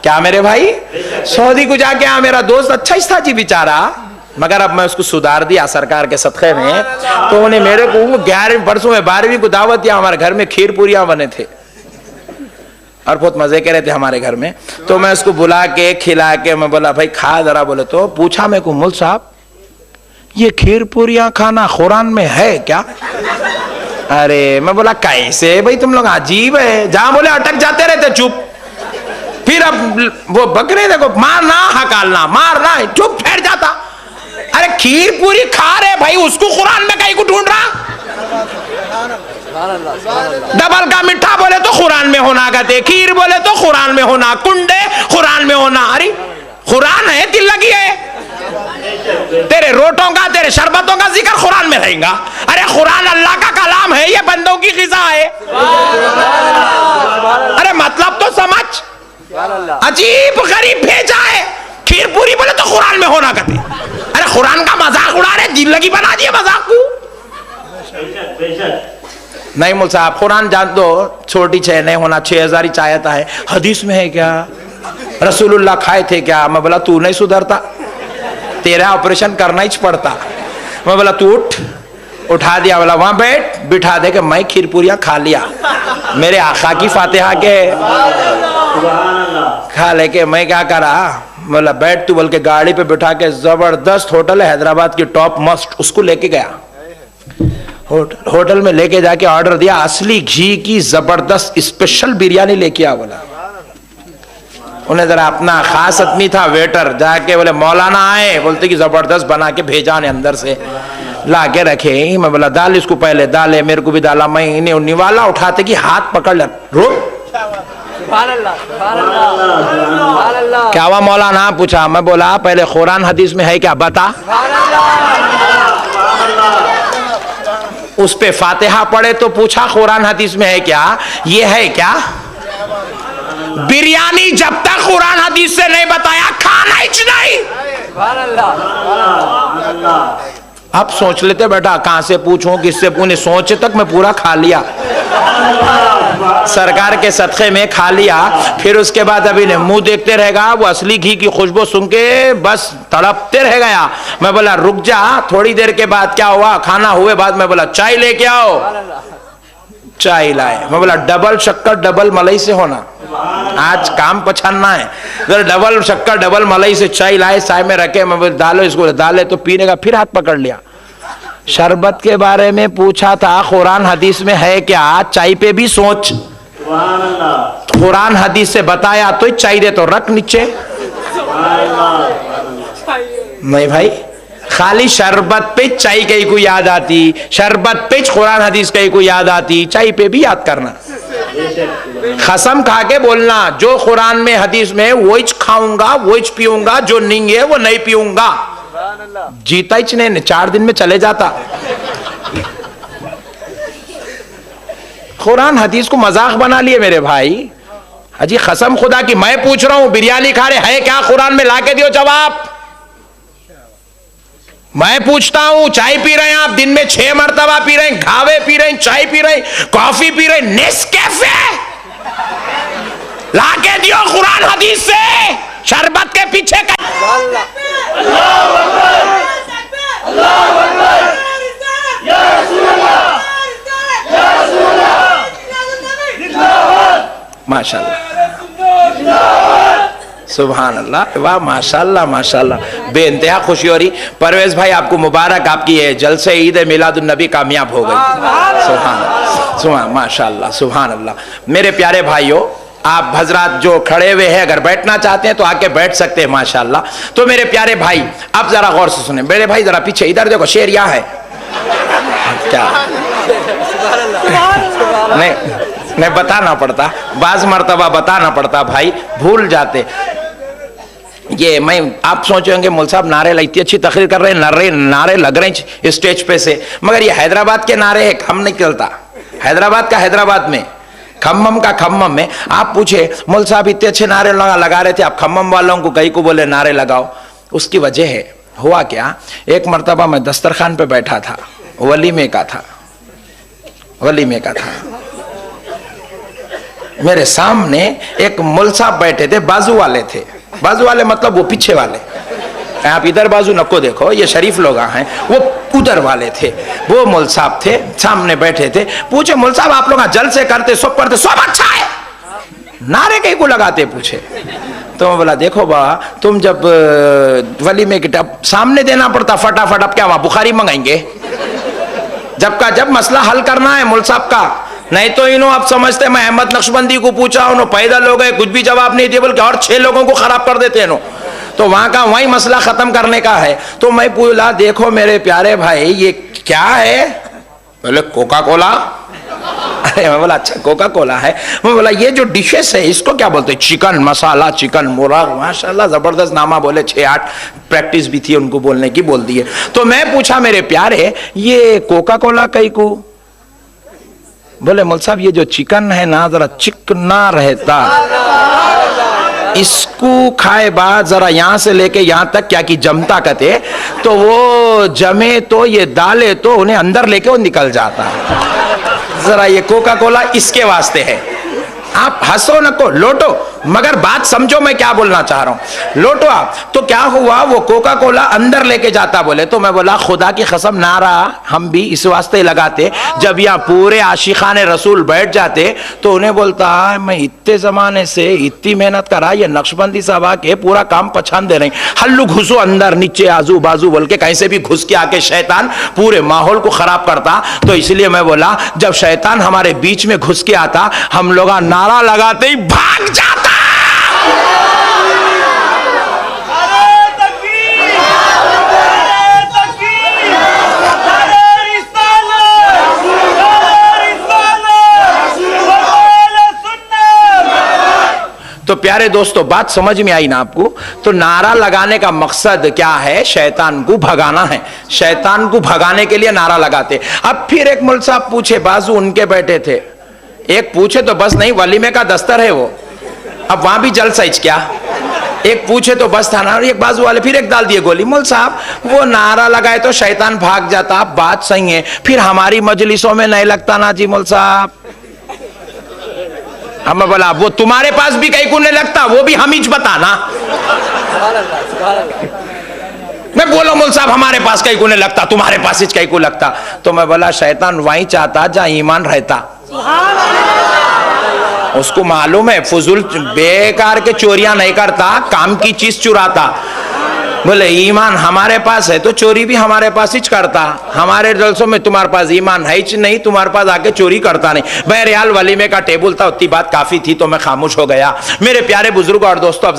क्या मेरे भाई, सऊदी को जाके मेरा दोस्त अच्छा ही था जी बेचारा, मगर अब मैं उसको सुधार दिया सरकार के सदक़े में। तो उन्हें मेरे को 11वीं परसों में 12वीं को दावत दिया, हमारे घर में खीर पूरियां बने थे और बहुत मजे के रहे थे हमारे घर में। तो मैं उसको बुला के खिला के मैं बोला भाई खा जरा, बोले तो पूछा मेरे को मुल साहब ये खीर पूरियां खाना कुरान में है क्या? अरे मैं बोला कैसे भाई तुम लोग अजीब है, जहां बोले अटक जाते रहते चुप। फिर अब वो बकरे देखो मारना हकालना मारना चुप ठहर जाता। अरे खीर पूरी खा रहे भाई, उसको कुरान में कहीं को ढूंढ रहा? डबल का मिठा बोले तो कुरान में होना, कहते खीर बोले तो कुरान में होना, कुंडे कुरान में होना। अरे कुरान है दिल लगी है, तेरे रोटों का तेरे शरबतों का जिक्र कुरान में रहेगा। अरे कुरान अल्लाह का कलाम है, ये बंदों की ग़िज़ा है। अरे मतलब तो समझ, अजीब गरीब भेजा है। खीर पूरी बोले तो कुरान में होना कहते। अरे कुरान का मजाक उड़ा रहे, दिल लगी बना दिए मजाक को। नहीं मुल साहब कुरान जान दो, छोटी छह नहीं होना 6000 ही चाहता है। हदीस में है क्या? रसूलुल्लाह खाए थे क्या? मैं बोला तू नहीं सुधरता, तेरा ऑपरेशन करना ही पड़ता। मैं बोला तू उठ, उठा दिया, बोला वहां बैठ, बिठा दे के मैं खीर पूरियां खा लिया, मेरे आका की फातिहा के खा लेके मैं क्या करा, बोला बैठ तू, बोल के गाड़ी पे बिठा के जबरदस्त होटल है हैदराबाद की टॉप मस्ट, उसको लेके गया। होटल में लेके जाके ऑर्डर दिया, असली घी की जबरदस्त स्पेशल बिरयानी लेके आ। बोला उन्हें जरा अपना खास आदमी था वेटर, जाके बोले मौलाना आए, बोलते कि जबरदस्त बना के भेजा ने अंदर से ला के रखे। मैं बोला डाल इसको, पहले डाले, मेरे को भी डाला। मैं इन्हें निवाला उठाते कि हाथ पकड़ ले, रुक क्या हुआ मौलाना? पूछा। मैं बोला पहले कुरान हदीस में है क्या बता। उस पे फातिहा पढ़े तो पूछा कुरान हदीस में है क्या, ये है क्या? बिरयानी जब तक कुरान हदीस से नहीं बताया खाना ही नहीं। अब सोच लेते बेटा कहां से पूछूं किससे पूछूं, सोचे तक मैं पूरा खा लिया, सरकार के सदक़े में खा लिया। फिर उसके बाद अभी ने मुंह देखते रहेगा, वो असली घी की खुशबू सुन के बस तड़पते रह गया। मैं बोला रुक जा, थोड़ी देर के बाद क्या हुआ, खाना हुए बाद मैं बोला चाय लेके आओ, चाय लाए। मैं बोला डबल शक्कर डबल मलाई से होना, आज काम पछानना है। अगर डबल शक्कर डबल मलाई से चाय लाए, चाय में रखे, मैं बोला डालो इसको, डाले तो पीने का, फिर हाथ पकड़ लिया। शरबत के बारे में पूछा था कुरान हदीस में है क्या, चाय पे भी सोच, कुरान हदीस से बताया तो चाय दे तो रख नीचे। नहीं भाई, खाली शरबत पे चाय कहीं को याद आती, शरबत पे कुरान हदीस कहीं को याद आती, चाय पे भी याद करना। कसम खा के बोलना जो कुरान में हदीस में वो खाऊंगा वो पीऊंगा, जो नहीं है वो नहीं पीऊंगा। जीता ही नहीं, 4 दिन में चले जाता। कुरान हदीस को मजाक बना लिए मेरे भाई। अजी कसम खुदा की मैं पूछ रहा हूं, बिरयानी खा रहे है क्या कुरान में, लाके दियो जवाब। मैं पूछता हूं चाय पी रहे हैं आप, दिन में 6 मरतबा पी रहे हैं, घावे पी रहे हैं, चाय पी रहे हैं, कॉफी पी रहे हैं, नेस्कैफे लाके दियो कुरान हदीस से, शरबत के पीछे का। माशाल्लाह सुभान अल्लाह, वाह माशाल्लाह माशाल्लाह, बेइंतहा खुशी हो रही। परवेज भाई आपको मुबारक, आपकी ये जलसे ईद मिलादुन नबी कामयाब हो गई। सुभान सुभान माशाल्लाह सुभान अल्लाह। मेरे प्यारे भाइयों, आप हजरात जो खड़े हुए हैं अगर बैठना चाहते हैं तो आके बैठ सकते हैं माशाल्लाह। तो मेरे प्यारे भाई आप जरा गौर से सुने, मेरे भाई जरा पीछे इधर देखो, शेर यहाँ है क्या? नहीं बताना पड़ता, बाज मर्तबा बताना पड़ता भाई, भूल जाते। ये मैं आप सोचे होंगे मौल साहब नारे इतनी अच्छी तकरीर कर रहे हैं, नारे लग रहे हैं स्टेज पे से, मगर ये हैदराबाद के नारे है, हम नहीं चलता। हैदराबाद का हैदराबाद में, खम्मम का खम्मम में। आप पूछे मौल साहब इतने अच्छे नारे लगा रहे थे, आप खम्मम वालों को कहीं को बोले नारे लगाओ। उसकी वजह है, हुआ क्या, एक मरतबा मैं दस्तरखान पे बैठा था, वलीमे का था, मेरे सामने एक मुल साहब बैठे थे, बाजू वाले थे, बाजू वाले मतलब वो पीछे वाले, आप इधर बाजू नको देखो, ये शरीफ लोग हैं, वो उधर वाले थे, वो मुल साहब थे, सामने बैठे थे। पूछे मुल साहब आप लोग जल से करते, सब करते, सब अच्छा है, नारे कहीं को लगाते? पूछे तो मैं बोला देखो बा, तुम जब वली में किताब सामने देना पड़ता फटाफट, अब क्या वहां बुखारी मंगाएंगे? जब का जब मसला हल करना है मुल साहब का, नहीं तो इन्हों आप समझते मैं अहमद नक्शबंदी को पूछा, उन्होंने पैदल हो गए, कुछ भी जवाब नहीं दिए, बल्कि और 6 लोगों को खराब कर देते हैं। तो वहां का वही मसला खत्म करने का है। तो मैं बोला देखो मेरे प्यारे भाई ये क्या है? बोले कोका कोला। अरे मैं बोला अच्छा कोका कोला है। मैं बोला ये जो डिशेस है इसको क्या बोलते हैं? चिकन मसाला, चिकन मुर्गा, माशाल्लाह जबरदस्त नामा बोले, 6-8 प्रैक्टिस भी थी उनको बोलने की, बोल दिए। तो मैं पूछा मेरे प्यारे ये कोका कोला कई को? बोले मुल साहब ये जो चिकन है ना जरा चिकना रहता, इसको खाए बाद जरा यहां से लेके यहां तक क्या कि जमता कहते, तो वो जमे तो ये डाले तो उन्हें अंदर लेके वो निकल जाता है। जरा ये कोका कोला इसके वास्ते है। आप हंसो नको, लोटो, मगर बात समझो मैं क्या बोलना चाह रहा हूं। लोटो आप। तो क्या हुआ, वो कोका कोला अंदर लेके जाता बोले। तो मैं बोला खुदा की कसम नारा हम भी इस वास्ते लगाते, जब यहाँ पूरे आशिकाने रसूल बैठ जाते तो उन्हें बोलता मैं इतने जमाने से इतनी मेहनत करा, ये नक्शबंदी साहब आके पूरा काम पछान दे रही, हल्लू घुसो अंदर नीचे आजू बाजू बोल के कहीं से भी घुस के आके शैतान पूरे माहौल को खराब करता। तो इसलिए मैं बोला जब शैतान हमारे बीच में घुस के आता, हम लोग नारा लगाते ही भाग जाता। तो प्यारे दोस्तों बात समझ में आई ना आपको? तो नारा लगाने का मकसद क्या है? शैतान को भगाना है। शैतान को भगाने के लिए नारा लगाते। अब फिर एक मुल्क साहब पूछे, बाजू उनके बैठे थे, एक पूछे तो बस नहीं, वलीमे का दस्तर है वो, अब वहां भी जल सच क्या? एक पूछे तो बस था ना, और एक बाजू वाले फिर एक डाल दिए गोली। मुल साहब वो नारा लगाए तो शैतान भाग जाता। आप बात सही है, फिर हमारी मजलिसों में नहीं लगता ना जी मुल साहब। अब मैं बोला वो तुम्हारे पास भी कहीं को नहीं लगता, वो भी हम ही बताना। मैं बोला मुल साहब हमारे पास कहीं को नहीं लगता, तुम्हारे पास ही कहीं को लगता। तो मैं बोला शैतान वहीं चाहता जहां ईमान रहता। उसको मालूम है फजूल बेकार के चोरियां नहीं करता, काम की चीज चुराता। बोले ईमान हमारे पास है तो चोरी भी हमारे पास ही करता। हमारे जलसों में तुम्हारे पास ईमान है ही नहीं, तुम्हारे पास आके चोरी करता नहीं। बहरहाल वलीमे का टेबल था, उतनी बात काफी थी, तो मैं खामोश हो गया। मेरे प्यारे बुजुर्ग और दोस्तों,